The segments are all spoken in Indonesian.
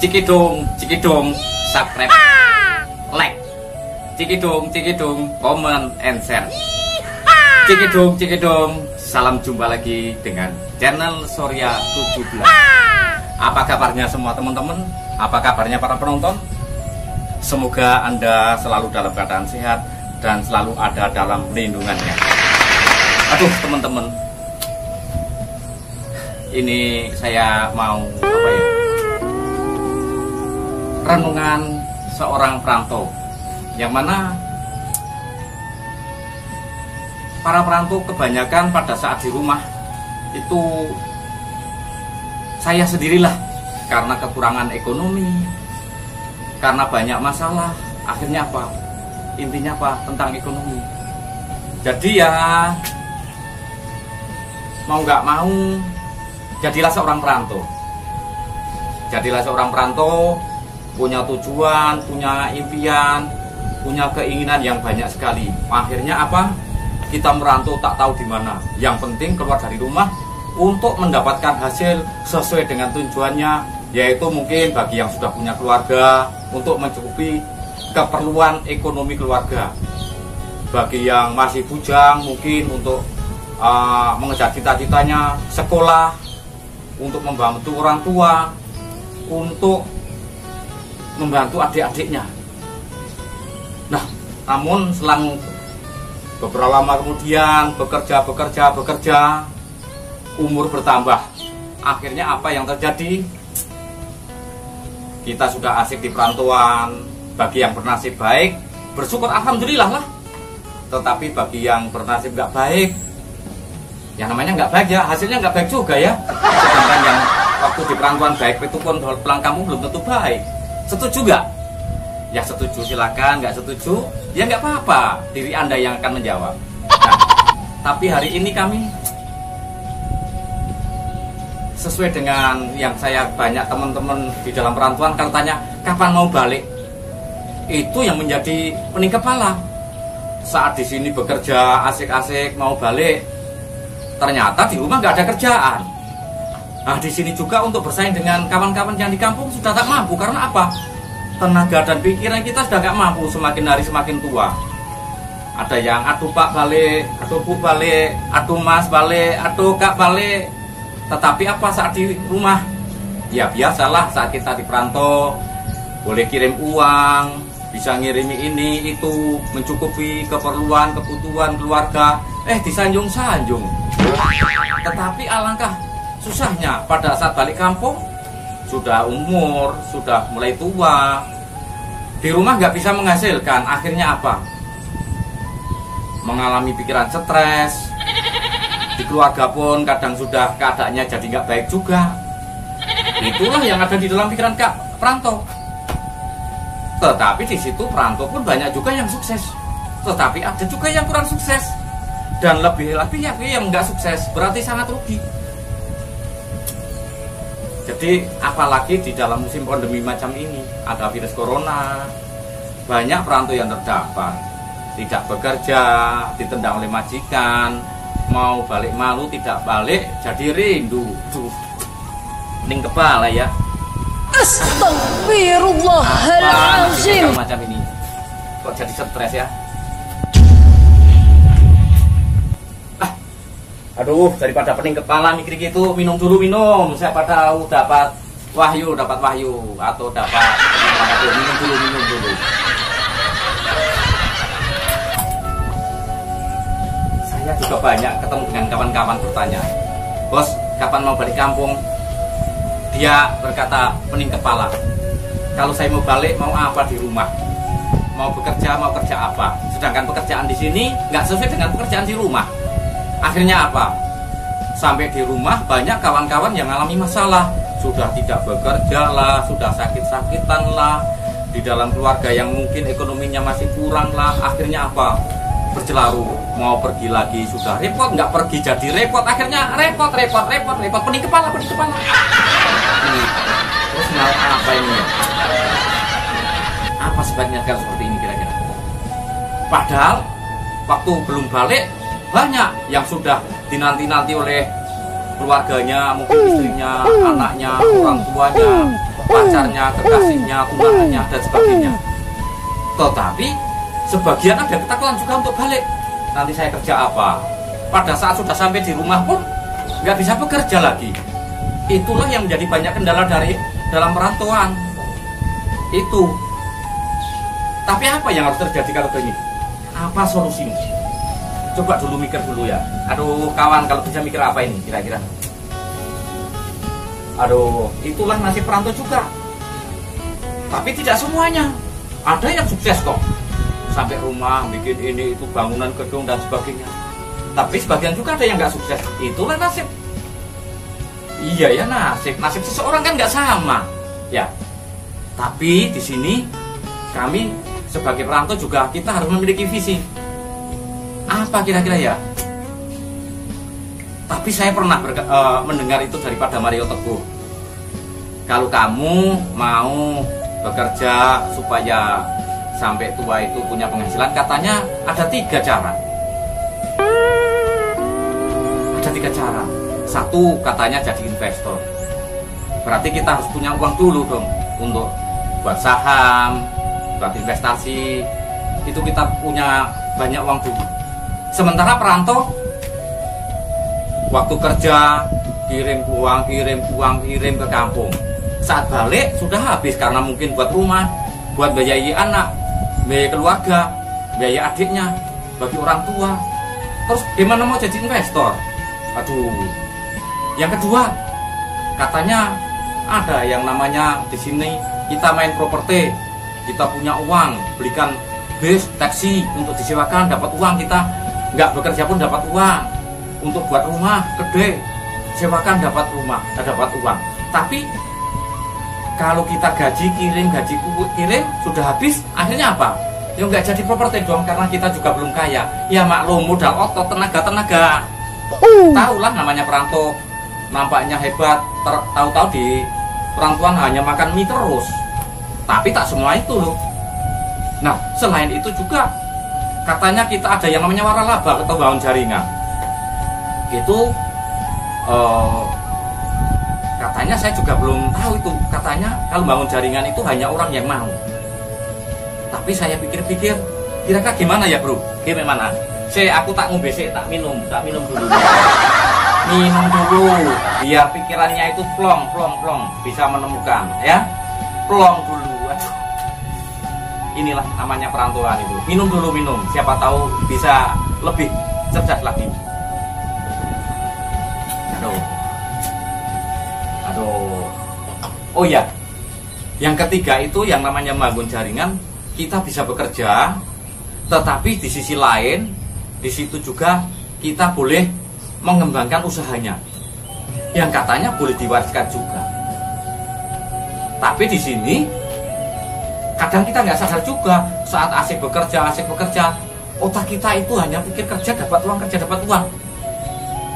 Cikidung, subscribe, like, cikidung, comment and share. Cikidung, salam jumpa lagi dengan channel Surya 17. Apa kabarnya semua teman-teman? Apa kabarnya para penonton? Semoga Anda selalu dalam keadaan sehat dan selalu ada dalam lindungannya. Aduh teman-teman, ini saya mau renungan seorang perantau, yang mana para perantau kebanyakan pada saat di rumah itu saya sendirilah, karena kekurangan ekonomi, karena banyak masalah. Akhirnya apa? Intinya apa? Tentang ekonomi. Jadi ya mau nggak mau, jadilah seorang perantau. Jadilah seorang perantau, punya tujuan, punya impian, punya keinginan yang banyak sekali. Akhirnya apa? Kita merantau tak tahu di mana. Yang penting keluar dari rumah untuk mendapatkan hasil sesuai dengan tujuannya, yaitu mungkin bagi yang sudah punya keluarga untuk mencukupi keperluan ekonomi keluarga. Bagi yang masih bujang mungkin untuk mengejar cita-citanya sekolah, untuk membantu orang tua, untuk membantu adik-adiknya. Nah, namun selang beberapa lama kemudian bekerja, umur bertambah. Akhirnya apa yang terjadi? Kita sudah asik di perantauan. Bagi yang bernasib baik, bersyukur alhamdulillah lah. Tetapi bagi yang bernasib nggak baik, yang namanya nggak baik ya, hasilnya nggak baik juga ya. Sedangkan yang waktu di perantauan baik itu pun pulang kampung belum tentu baik. Setuju nggak? Ya setuju silakan, nggak setuju ya nggak apa-apa, diri Anda yang akan menjawab. Nah, tapi hari ini kami sesuai dengan yang saya banyak teman-teman di dalam perantauan kan tanya kapan mau balik. Itu yang menjadi pening kepala. Saat di sini bekerja asik-asik mau balik, ternyata di rumah nggak ada kerjaan. Nah di sini juga untuk bersaing dengan kawan-kawan yang di kampung sudah tak mampu. Karena apa? Tenaga dan pikiran kita sudah nggak mampu, semakin hari semakin tua. Ada yang aduh pak balik, aduh bu balik, aduh mas balik, aduh kak balik. Tetapi apa saat di rumah? Ya biasalah saat kita di perantau, boleh kirim uang, bisa ngirimi ini itu, mencukupi keperluan kebutuhan keluarga. Disanjung-sanjung. Tetapi alangkah susahnya pada saat balik kampung, sudah umur, sudah mulai tua, di rumah nggak bisa menghasilkan. Akhirnya apa? Mengalami pikiran stres. Di keluarga pun kadang sudah keadaannya jadi nggak baik juga. Itulah yang ada di dalam pikiran Kak perantau. Tetapi di situ perantau pun banyak juga yang sukses. Tetapi ada juga yang kurang sukses. Dan lebih yang nggak sukses, berarti sangat rugi. Jadi apalagi di dalam musim pandemi macam ini, ada virus corona, banyak perantau yang terdampak, tidak bekerja, ditendang oleh majikan, mau balik malu tidak balik, jadi rindu. Tuh, pening kepala ya. Astagfirullahaladzim. Macam ini kok jadi stres ya. Aduh, daripada pening kepala mikir gitu, minum dulu minum. Siapa tahu dapat wahyu atau dapat minum dulu. Saya juga banyak ketemu dengan kawan-kawan bertanya, bos, kapan mau balik kampung? Dia berkata pening kepala. Kalau saya mau balik, mau apa di rumah? Mau bekerja, mau kerja apa? Sedangkan pekerjaan di sini nggak sesuai dengan pekerjaan di rumah. Akhirnya apa? Sampai di rumah banyak kawan-kawan yang mengalami masalah. Sudah tidak bekerja lah, sudah sakit-sakitan lah. Di dalam keluarga yang mungkin ekonominya masih kurang lah. Akhirnya apa? Bercelaru, mau pergi lagi sudah repot, nggak pergi jadi repot. Akhirnya repot. Pening kepala. Ini. Terus mau apa ini? Apa sebabnya kalau seperti ini kira-kira? Padahal waktu belum balik, banyak yang sudah dinanti-nanti oleh keluarganya, mungkin istrinya, anaknya, orang tuanya. pacarnya, kekasihnya, tunangannya, dan sebagainya. Tetapi sebagian ada ketakutan juga untuk balik. Nanti saya kerja apa? Pada saat sudah sampai di rumah pun nggak bisa bekerja lagi. Itulah yang menjadi banyak kendala dari dalam perantauan itu. Tapi apa yang harus terjadi kalau begini? Apa solusinya? Coba dulu mikir dulu ya. Aduh kawan, kalau bisa mikir apa ini kira-kira? Aduh, itulah nasib perantau juga. Tapi tidak semuanya. Ada yang sukses kok. Sampai rumah, bikin ini, itu, bangunan, gedung, dan sebagainya. Tapi sebagian juga ada yang nggak sukses. Itulah nasib. Iya ya, nasib. Nasib seseorang kan nggak sama. Ya. Tapi di sini kami sebagai perantau juga kita harus memiliki visi. Apa kira-kira ya? Tapi saya pernah mendengar itu daripada Mario Teguh. Kalau kamu mau bekerja supaya sampai tua itu punya penghasilan, katanya ada 3 cara. Ada 3 cara. 1, katanya jadi investor. Berarti kita harus punya uang dulu dong untuk buat saham, buat investasi. Itu kita punya banyak uang dulu. Sementara perantau waktu kerja kirim uang ke kampung. Saat balik sudah habis karena mungkin buat rumah, buat biayai anak, biaya keluarga, biaya adiknya, bagi orang tua. Terus gimana mau jadi investor? Aduh. Yang kedua, katanya ada yang namanya di sini kita main properti, kita punya uang, belikan bis, taksi untuk disewakan, dapat uang, kita nggak bekerja pun dapat uang. Untuk buat rumah gede, sewakan dapat rumah, dapat uang. Tapi kalau kita gaji kirim sudah habis, akhirnya apa? Ya nggak jadi properti dong, karena kita juga belum kaya. Ya maklum, modal otot, tenaga. Tahulah namanya perantau, nampaknya hebat, tahu-tahu di perantauan hanya makan mie terus. Tapi tak semua itu loh. Nah, selain itu juga katanya kita ada yang namanya waralaba atau bangun jaringan. Itu katanya saya juga belum tahu itu. Katanya kalau bangun jaringan itu hanya orang yang mau. Tapi saya pikir-pikir, kira-kira gimana ya bro? Gimana? Aku tak ngombe sih, tak minum dulu. Minum dulu, biar pikirannya itu plong, bisa menemukan, ya. Plong dulu. Aduh. Inilah namanya perantauan itu. Minum dulu, siapa tahu bisa lebih cerdas lagi. Aduh. Oh ya, yang ketiga itu yang namanya membangun jaringan, kita bisa bekerja, tetapi di sisi lain, di situ juga kita boleh mengembangkan usahanya, yang katanya boleh diwariskan juga. Tapi di sini kadang kita nggak sadar juga, saat asik bekerja, otak kita itu hanya pikir kerja dapat uang.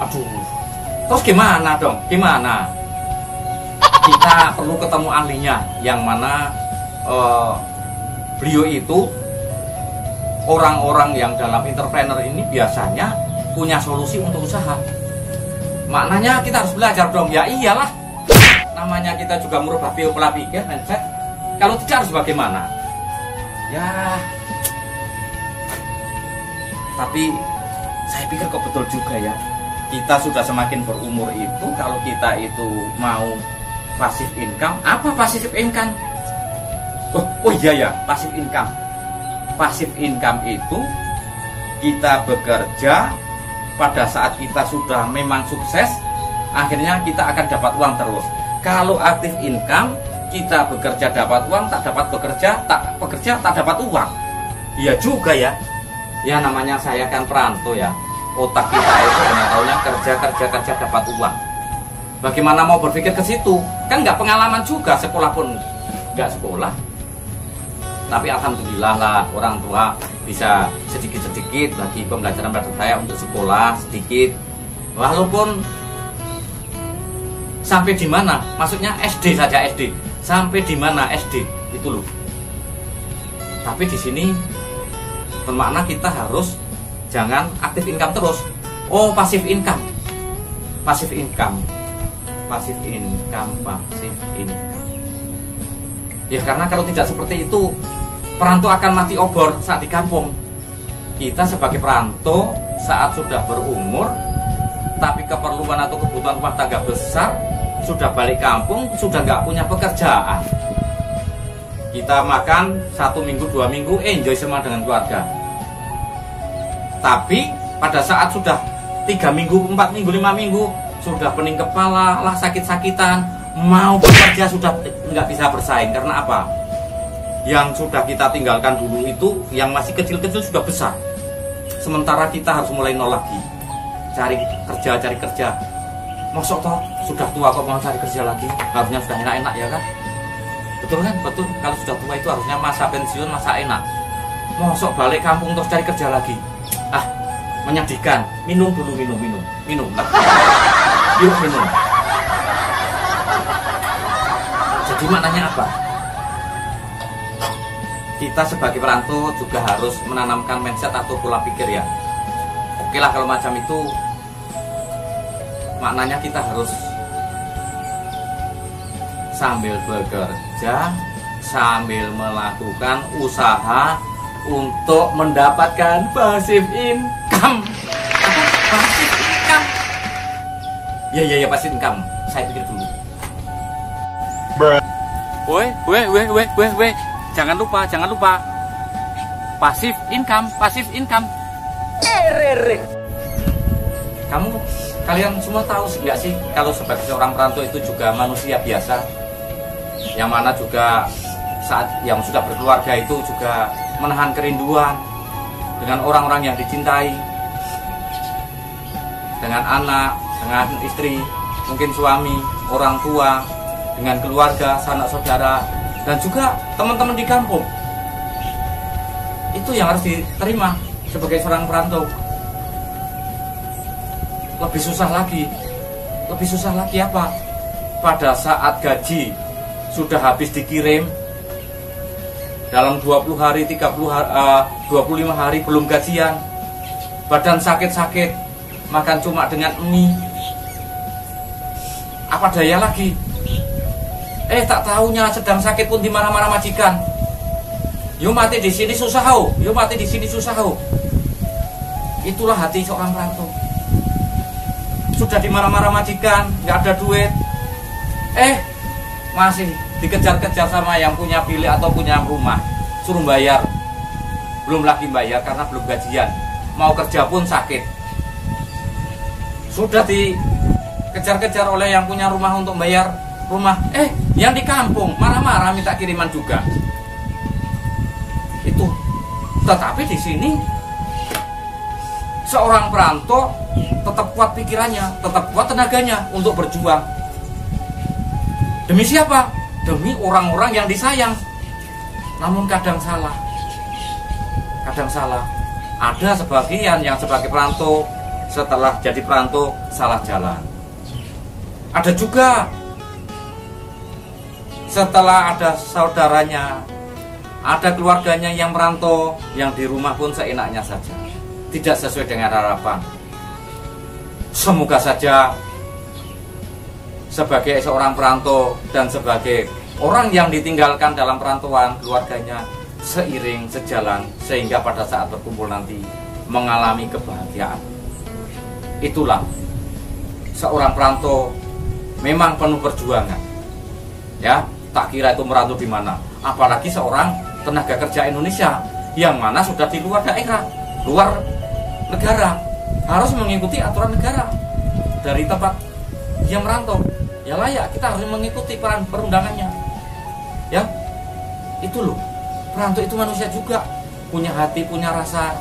Aduh. Terus gimana dong? Gimana? Kita perlu ketemu ahlinya, yang mana beliau itu orang-orang yang dalam entrepreneur ini biasanya punya solusi untuk usaha. Maknanya kita harus belajar dong. Ya iyalah, namanya kita juga merubah pola pikir, mindset. Kalau tidak harus bagaimana? Ya, tapi saya pikir kok betul juga ya. Kita sudah semakin berumur itu, kalau kita itu mau passive income. Apa passive income? Oh iya ya, passive income. Passive income itu kita bekerja, pada saat kita sudah memang sukses, akhirnya kita akan dapat uang terus. Kalau active income, kita bekerja dapat uang, tak bekerja tak dapat uang. Iya juga ya. Ya namanya saya kan perantau ya. Otak kita itu hanya tahunya kerja dapat uang. Bagaimana mau berpikir ke situ? Kan nggak pengalaman juga, sekolah pun nggak sekolah. Tapi alhamdulillah lah, orang tua bisa sedikit-sedikit bagi pembelajaran pada saya untuk sekolah sedikit. Walaupun sampai di mana? Maksudnya SD saja SD. Sampai di mana SD itu loh. Tapi di sini bermakna kita harus jangan aktif income terus. Oh, pasif income. Ya karena kalau tidak seperti itu, perantau akan mati obor saat di kampung. Kita sebagai perantau saat sudah berumur, tapi keperluan atau kebutuhan rumah tangga besar, sudah balik kampung, sudah nggak punya pekerjaan. Kita makan 1 minggu, 2 minggu, enjoy semua dengan keluarga. Tapi pada saat sudah 3 minggu, 4 minggu, 5 minggu, sudah pening kepala, lah sakit-sakitan, mau bekerja sudah nggak bisa bersaing. Karena apa? Yang sudah kita tinggalkan dulu itu, yang masih kecil-kecil sudah besar. Sementara kita harus mulai nol lagi, cari kerja. Mosok toh sudah tua kok mau cari kerja lagi? Harusnya sudah enak-enak ya kan? Betul kan? Betul. Kalau sudah tua itu harusnya masa pensiun, masa enak. Mosok balik kampung terus cari kerja lagi? Ah, menyedihkan. Minum dulu, minum. Yuk minum. Jadi maknanya apa? Kita sebagai perantau juga harus menanamkan mindset atau pola pikir ya. Oke lah kalau macam itu, maknanya kita harus sambil bekerja, sambil melakukan usaha untuk mendapatkan passive income. Passive income. Ya passive income. Saya pikir dulu. Woi. Jangan lupa. Passive income. Kalian semua tahu nggak sih kalau sebagai seorang perantau itu juga manusia biasa, yang mana juga saat yang sudah berkeluarga itu juga menahan kerinduan dengan orang-orang yang dicintai, dengan anak, dengan istri, mungkin suami, orang tua, dengan keluarga, sanak saudara, dan juga teman-teman di kampung. Itu yang harus diterima sebagai seorang perantau. Lebih susah lagi apa? Pada saat gaji sudah habis dikirim, dalam 20 hari, 25 hari belum gajian, badan sakit-sakit, makan cuma dengan mie. Apa daya lagi? Tak tahunya sedang sakit pun dimarah-marah majikan. Yo mati di sini susah ho. Itulah hati seorang perantau. Sudah dimarah-marah majikan, nggak ada duit. Masih dikejar-kejar sama yang punya bilik atau punya rumah, suruh bayar. Belum lagi bayar karena belum gajian. Mau kerja pun sakit. Sudah dikejar-kejar oleh yang punya rumah untuk bayar rumah. Yang di kampung marah-marah minta kiriman juga. Itu. Tetapi di sini seorang perantau tetap kuat pikirannya, tetap kuat tenaganya untuk berjuang. Demi siapa? Demi orang-orang yang disayang. Namun kadang salah. Ada sebagian yang sebagai perantau setelah jadi perantau salah jalan. Ada juga setelah ada saudaranya, ada keluarganya yang merantau, yang di rumah pun seenaknya saja, tidak sesuai dengan harapan. Semoga saja sebagai seorang perantau dan sebagai orang yang ditinggalkan dalam perantauan, keluarganya seiring sejalan sehingga pada saat berkumpul nanti mengalami kebahagiaan. Itulah seorang perantau memang penuh perjuangan. Ya, tak kira itu merantau di mana. Apalagi seorang tenaga kerja Indonesia yang mana sudah di luar daerah, luar negara, harus mengikuti aturan negara dari tempat dia merantau. Ya layak, kita harus mengikuti perundangannya. Ya, itu loh. Perantau itu manusia juga, punya hati, punya rasa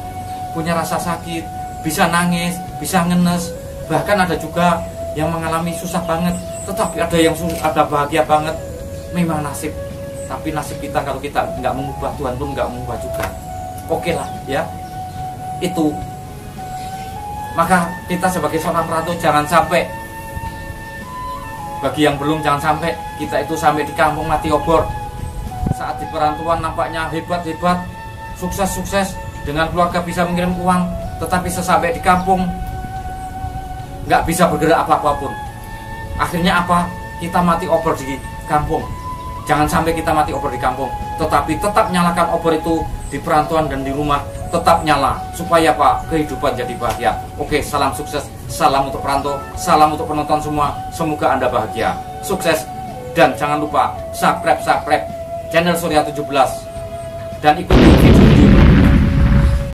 sakit, bisa nangis, bisa ngenes. Bahkan ada juga yang mengalami susah banget, tetapi ada yang ada bahagia banget. Memang nasib, tapi nasib kita kalau kita nggak mengubah, Tuhan pun nggak mengubah juga. Oke lah ya, itu. Maka kita sebagai seorang perantau jangan sampai, bagi yang belum jangan sampai kita itu sampai di kampung mati obor. Saat di perantauan nampaknya hebat-hebat, sukses-sukses, dengan keluarga bisa mengirim uang, tetapi sesampai di kampung nggak bisa bergerak apa-apapun. Akhirnya apa? Kita mati obor di kampung. Jangan sampai kita mati obor di kampung, tetapi tetap nyalakan obor itu di perantauan dan di rumah, tetap nyala supaya Pak kehidupan jadi bahagia. Oke, salam sukses, salam untuk perantau, salam untuk penonton semua. Semoga Anda bahagia, sukses, dan jangan lupa subscribe channel Surya 17 dan ikuti video